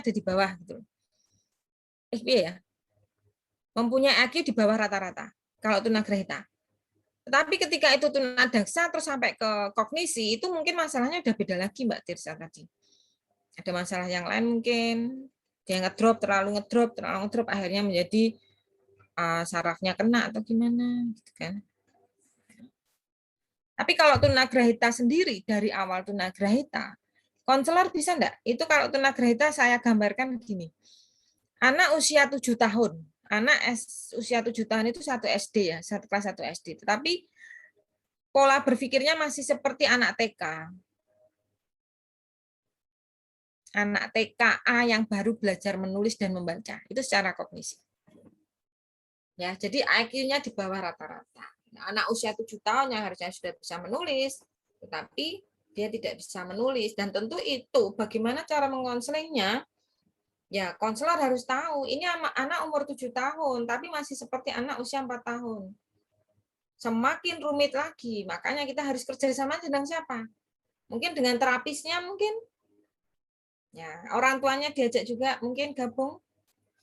ada di bawah gitu. Ya, mempunyai IQ di bawah rata-rata kalau tunagrahita. Tetapi ketika itu tunadaksa terus sampai ke kognisi, itu mungkin masalahnya udah beda lagi Mbak Tirsa tadi. Ada masalah yang lain mungkin, dia terlalu ngedrop, akhirnya menjadi sarafnya kena atau gimana gitu kan. Tapi kalau tunagrahita sendiri dari awal tunagrahita, konselor bisa enggak? Itu kalau tunagrahita saya gambarkan begini. Anak usia 7 tahun, usia 7 tahun itu 1 SD ya, kelas 1 SD. Tetapi pola berpikirnya masih seperti anak TK. Anak TKA yang baru belajar menulis dan membaca. Itu secara kognisi. Ya, jadi IQ-nya di bawah rata-rata. Anak usia 7 tahun yang harusnya sudah bisa menulis, tetapi dia tidak bisa menulis. Dan tentu itu bagaimana cara mengonselingnya. Ya, konselor harus tahu, ini anak umur 7 tahun, tapi masih seperti anak usia 4 tahun. Semakin rumit lagi, makanya kita harus kerja sama dengan siapa? Mungkin dengan terapisnya mungkin. Ya, orang tuanya diajak juga mungkin gabung.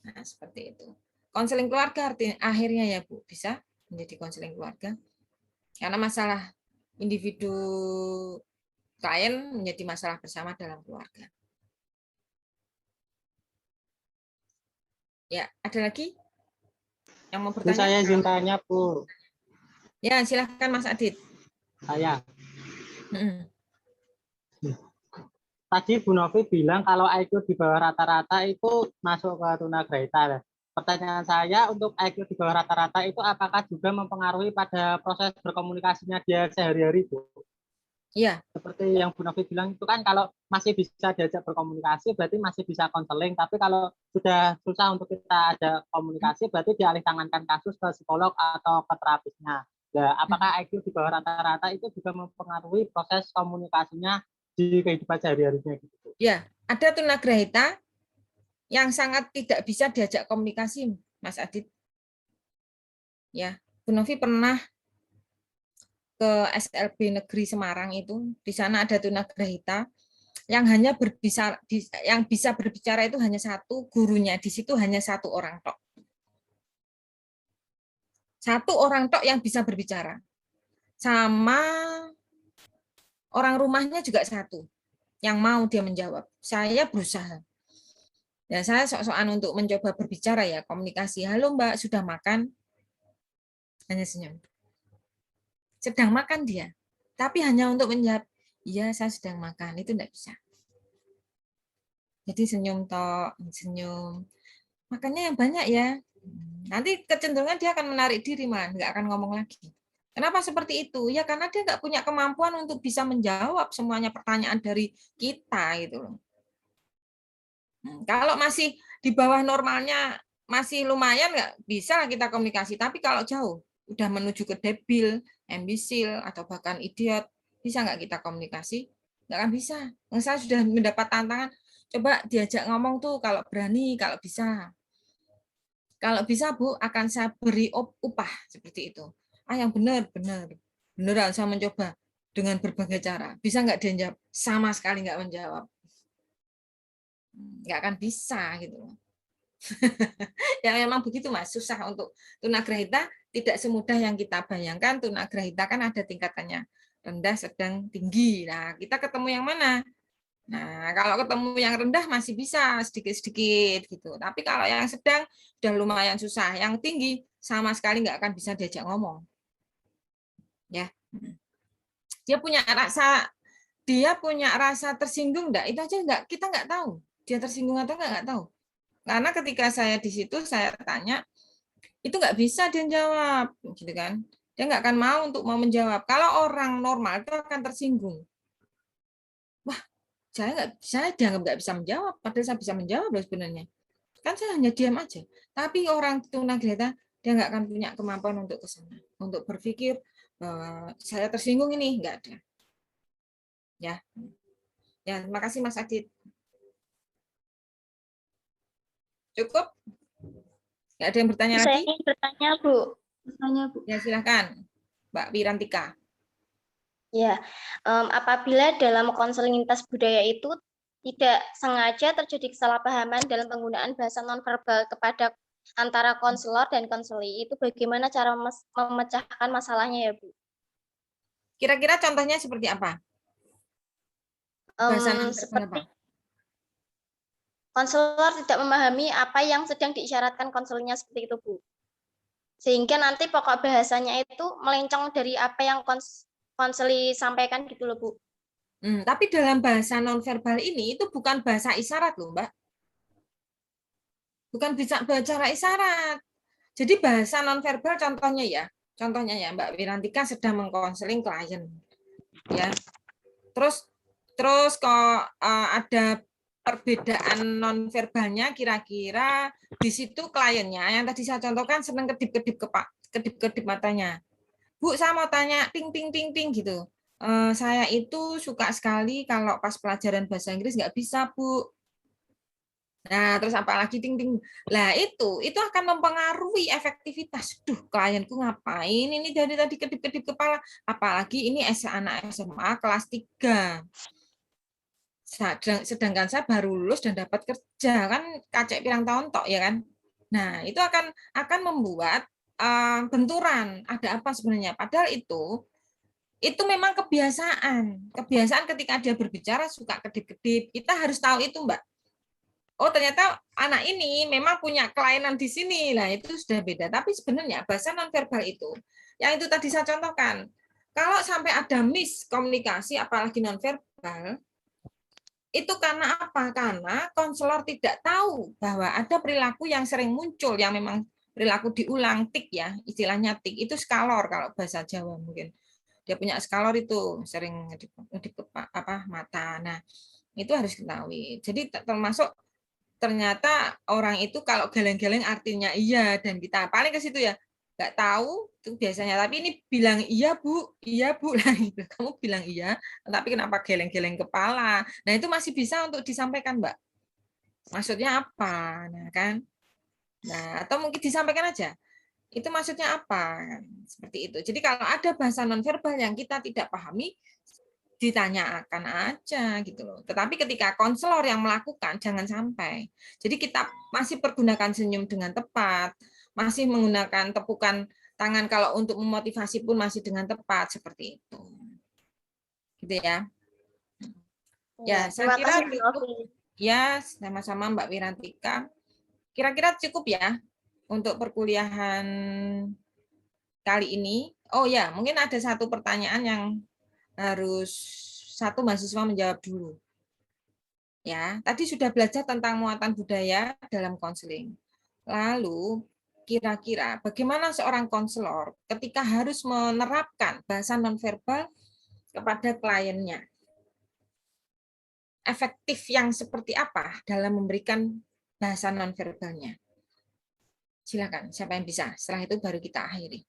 Nah, seperti itu. Konseling keluarga akhirnya ya Bu, bisa menjadi konseling keluarga. Karena masalah individu klien menjadi masalah bersama dalam keluarga. Ya, ada lagi yang mau bertanya? Saya izin tanya, Bu. Ya, silahkan Mas Adit. Saya. Tadi Bu Novi bilang kalau IQ di bawah rata-rata itu masuk ke tunagrahita. Pertanyaan saya, untuk IQ di bawah rata-rata itu apakah juga mempengaruhi pada proses berkomunikasinya dia sehari-hari, Bu? Iya. Seperti yang Bu Novi bilang itu kan kalau masih bisa diajak berkomunikasi berarti masih bisa konseling, tapi kalau sudah susah untuk kita ada komunikasi berarti dialih tangankan kasus ke psikolog atau ke terapisnya. Nah, apakah IQ di bawah rata-rata itu juga mempengaruhi proses komunikasinya di kehidupan sehari-harinya gitu? Ya, ada tunagrahita yang sangat tidak bisa diajak komunikasi, Mas Adit. Ya, Bu Novi pernah ke SLB Negeri Semarang itu, di sana ada tunagrahita yang hanya bisa berbicara itu hanya satu, gurunya di situ hanya satu orang tok. Satu orang tok yang bisa berbicara. Sama orang rumahnya juga satu yang mau dia menjawab. Saya berusaha. Ya, saya sok-sokan untuk mencoba berbicara ya, komunikasi. Halo Mbak, sudah makan? Hanya senyum. Sedang makan dia. Tapi hanya untuk menjawab, iya saya sedang makan, itu enggak bisa. Jadi senyum tok, senyum. Makannya yang banyak ya. Nanti kecenderungan dia akan menarik diri, nggak akan ngomong lagi. Kenapa seperti itu? Ya karena dia nggak punya kemampuan untuk bisa menjawab semuanya pertanyaan dari kita gitu loh. Kalau masih di bawah normalnya masih lumayan nggak bisa lah kita komunikasi. Tapi kalau jauh, udah menuju ke debil, embisil atau bahkan idiot, bisa nggak kita komunikasi? Nggak akan bisa. Saya sudah mendapat tantangan. Coba diajak ngomong tuh kalau berani, kalau bisa. Kalau bisa Bu, akan saya beri upah seperti itu. Yang beneran saya mencoba dengan berbagai cara. Bisa nggak dia jawab? Sama sekali nggak menjawab. Nggak akan bisa gitu. Ya memang begitu Mas, susah untuk tunagrahita, tidak semudah yang kita bayangkan. Tunagrahita kan ada tingkatannya, rendah, sedang, tinggi. Nah, kita ketemu yang mana? Nah, kalau ketemu yang rendah masih bisa sedikit-sedikit gitu. Tapi kalau yang sedang udah lumayan susah. Yang tinggi sama sekali nggak akan bisa diajak ngomong. Ya. Dia punya rasa tersinggung enggak? Itu aja enggak, kita nggak tahu. Dia tersinggung atau enggak tahu. Karena ketika saya di situ saya tanya, itu nggak bisa dia jawab, gitu kan? Dia nggak akan mau untuk menjawab. Kalau orang normal itu akan tersinggung. Wah, saya dianggap nggak bisa menjawab, padahal saya bisa menjawab loh sebenarnya. Kan saya hanya diam aja. Tapi orang tunagrahita dia nggak akan punya kemampuan untuk ke sana, untuk berpikir bahwa saya tersinggung ini nggak ada. Ya, ya terima kasih Mas Adit. Cukup? Nggak ada yang bertanya Saya lagi? ingin bertanya Bu. Ya silakan, Mbak Wirantika. Ya, apabila dalam konseling lintas budaya itu tidak sengaja terjadi kesalahpahaman dalam penggunaan bahasa nonverbal kepada antara konselor dan konseli, itu bagaimana cara memecahkan masalahnya ya, Bu? Kira-kira contohnya seperti apa? Bahasa nonverbal Seperti apa? konselor tidak memahami apa yang sedang diisyaratkan konselnya seperti itu, Bu. Sehingga nanti pokok bahasanya itu melencong dari apa yang konseli sampaikan gitu loh, Bu. Tapi dalam bahasa nonverbal ini itu bukan bahasa isyarat loh, Mbak. Bukan bisa bicara isyarat. Jadi bahasa nonverbal contohnya ya Mbak Wirantika sedang mengkonseling klien, ya. Terus kok ada perbedaan nonverbalnya, kira-kira di situ kliennya yang tadi saya contohkan senang kedip-kedip matanya. Bu, saya mau tanya ting ting ting ting gitu. Saya itu suka sekali kalau pas pelajaran bahasa Inggris nggak bisa, Bu. Nah, terus apalagi ting ting. Lah itu akan mempengaruhi efektivitas. Duh, klienku ngapain ini dari tadi kedip-kedip kepala. Apalagi ini anak SMA kelas 3. Sedangkan saya baru lulus dan dapat kerja kan kacek pirang tahun tok ya kan. Nah, itu akan membuat benturan. Ada apa sebenarnya? Padahal itu memang kebiasaan ketika dia berbicara suka kedip-kedip. Kita harus tahu itu, Mbak. Oh, ternyata anak ini memang punya kelainan di sini. Nah, itu sudah beda. Tapi sebenarnya bahasa nonverbal itu, yang itu tadi saya contohkan, kalau sampai ada miskomunikasi, apalagi nonverbal, itu karena apa? Karena konselor tidak tahu bahwa ada perilaku yang sering muncul, yang memang perilaku diulang, tik ya, istilahnya tik, itu skalor kalau bahasa Jawa mungkin. Dia punya skalor itu, sering di mata. Nah, itu harus diketahui. Jadi termasuk ternyata orang itu kalau geleng-geleng artinya iya dan kita paling ke situ ya nggak tahu itu biasanya, tapi ini bilang iya bu lah gitu. Kamu bilang iya tapi kenapa geleng-geleng kepala. Nah itu masih bisa untuk disampaikan, Mbak, maksudnya apa. Nah kan, nah atau mungkin disampaikan aja itu maksudnya apa, seperti itu. Jadi kalau ada bahasa nonverbal yang kita tidak pahami, ditanyakan aja gitu loh. Tetapi ketika konselor yang melakukan jangan sampai. Jadi kita masih pergunakan senyum dengan tepat, masih menggunakan tepukan tangan kalau untuk memotivasi pun masih dengan tepat seperti itu. Gitu ya. Ya, saya Terima kira kasih, Bu cukup. Novi. Ya, sama-sama Mbak Wirantika. Kira-kira cukup ya untuk perkuliahan kali ini. Oh ya, mungkin ada satu pertanyaan yang harus satu mahasiswa menjawab dulu. Ya, tadi sudah belajar tentang muatan budaya dalam konseling. Lalu, kira-kira bagaimana seorang konselor ketika harus menerapkan bahasa nonverbal kepada kliennya? Efektif yang seperti apa dalam memberikan bahasa nonverbalnya? Silakan, siapa yang bisa? Setelah itu baru kita akhiri.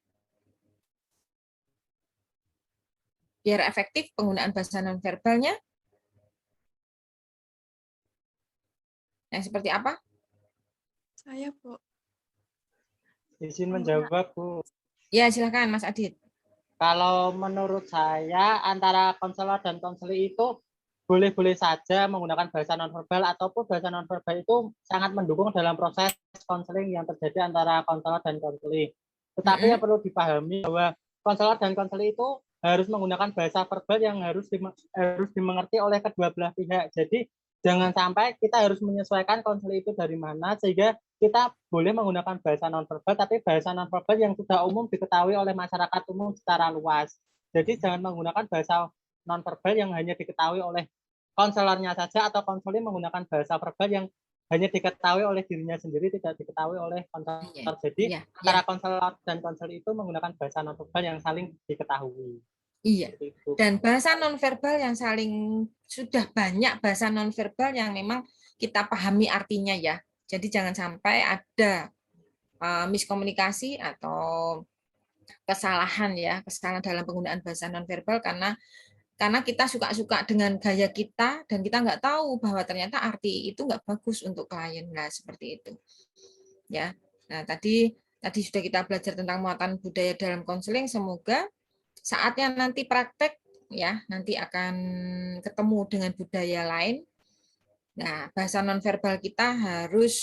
Biar efektif penggunaan bahasa nonverbalnya, yang seperti apa? Saya, Bu. Izin menjawab, Bu. Ya, silakan Mas Adit. Kalau menurut saya antara konselor dan konseli itu boleh-boleh saja menggunakan bahasa nonverbal ataupun bahasa nonverbal itu sangat mendukung dalam proses konseling yang terjadi antara konselor dan konseli. Tetapi yang perlu dipahami bahwa konselor dan konseli itu harus menggunakan bahasa verbal yang harus dimengerti oleh kedua belah pihak. Jadi jangan sampai kita harus menyesuaikan konseli itu dari mana sehingga kita boleh menggunakan bahasa nonverbal, tapi bahasa nonverbal yang sudah umum diketahui oleh masyarakat umum secara luas. Jadi jangan menggunakan bahasa nonverbal yang hanya diketahui oleh konselornya saja atau konseli menggunakan bahasa verbal yang hanya diketahui oleh dirinya sendiri, tidak diketahui oleh konselor. Jadi antara konselor dan konseli itu menggunakan bahasa nonverbal yang saling diketahui. Iya. Dan bahasa nonverbal yang sudah banyak bahasa nonverbal yang memang kita pahami artinya ya. Jadi jangan sampai ada miskomunikasi atau kesalahan dalam penggunaan bahasa nonverbal karena kita suka-suka dengan gaya kita dan kita nggak tahu bahwa ternyata arti itu nggak bagus untuk klien. Nah, seperti itu. Ya. Nah, tadi sudah kita belajar tentang muatan budaya dalam konseling. Semoga saatnya nanti praktek ya, nanti akan ketemu dengan budaya lain Nah, bahasa nonverbal kita harus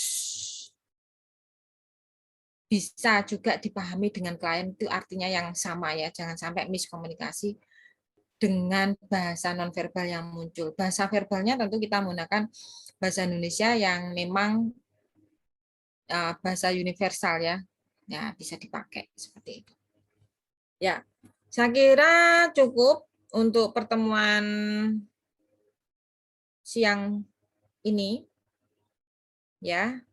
bisa juga dipahami dengan klien, itu artinya yang sama ya, jangan sampai miskomunikasi dengan bahasa nonverbal yang muncul. Bahasa verbalnya tentu kita menggunakan bahasa Indonesia yang memang bahasa universal ya. Ya, bisa dipakai seperti itu. Ya, saya kira cukup untuk pertemuan siang ini. Ya.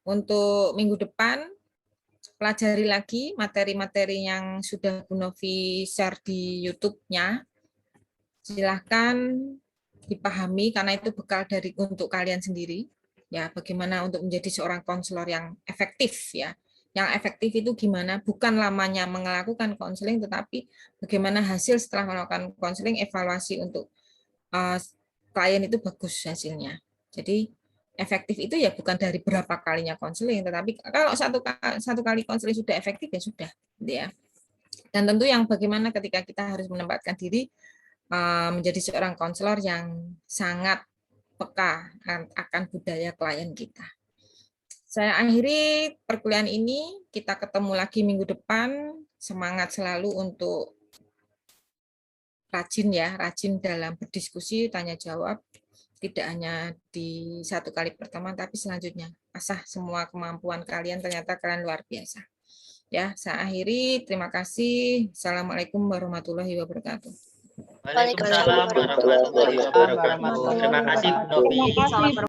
Untuk minggu depan pelajari lagi materi-materi yang sudah Bu Novi share di YouTube-nya. Silahkan dipahami karena itu bekal dari untuk kalian sendiri. Ya, bagaimana untuk menjadi seorang konselor yang efektif ya. Yang efektif itu gimana? Bukan lamanya melakukan konseling, tetapi bagaimana hasil setelah melakukan konseling, evaluasi untuk klien itu bagus hasilnya. Jadi efektif itu ya bukan dari berapa kalinya konseling, tetapi kalau satu kali konseling sudah efektif ya sudah, gitu ya. Dan tentu yang bagaimana ketika kita harus menempatkan diri menjadi seorang konselor yang sangat peka akan budaya klien kita. Saya akhiri perkuliahan ini, kita ketemu lagi minggu depan. Semangat selalu untuk rajin ya, rajin dalam berdiskusi, tanya jawab, tidak hanya di satu kali pertemuan, tapi selanjutnya asah semua kemampuan kalian, ternyata kalian luar biasa. Ya, saya akhiri. Terima kasih. Assalamualaikum warahmatullahi wabarakatuh. Waalaikumsalam warahmatullahi wabarakatuh. Terima kasih Bu Novi.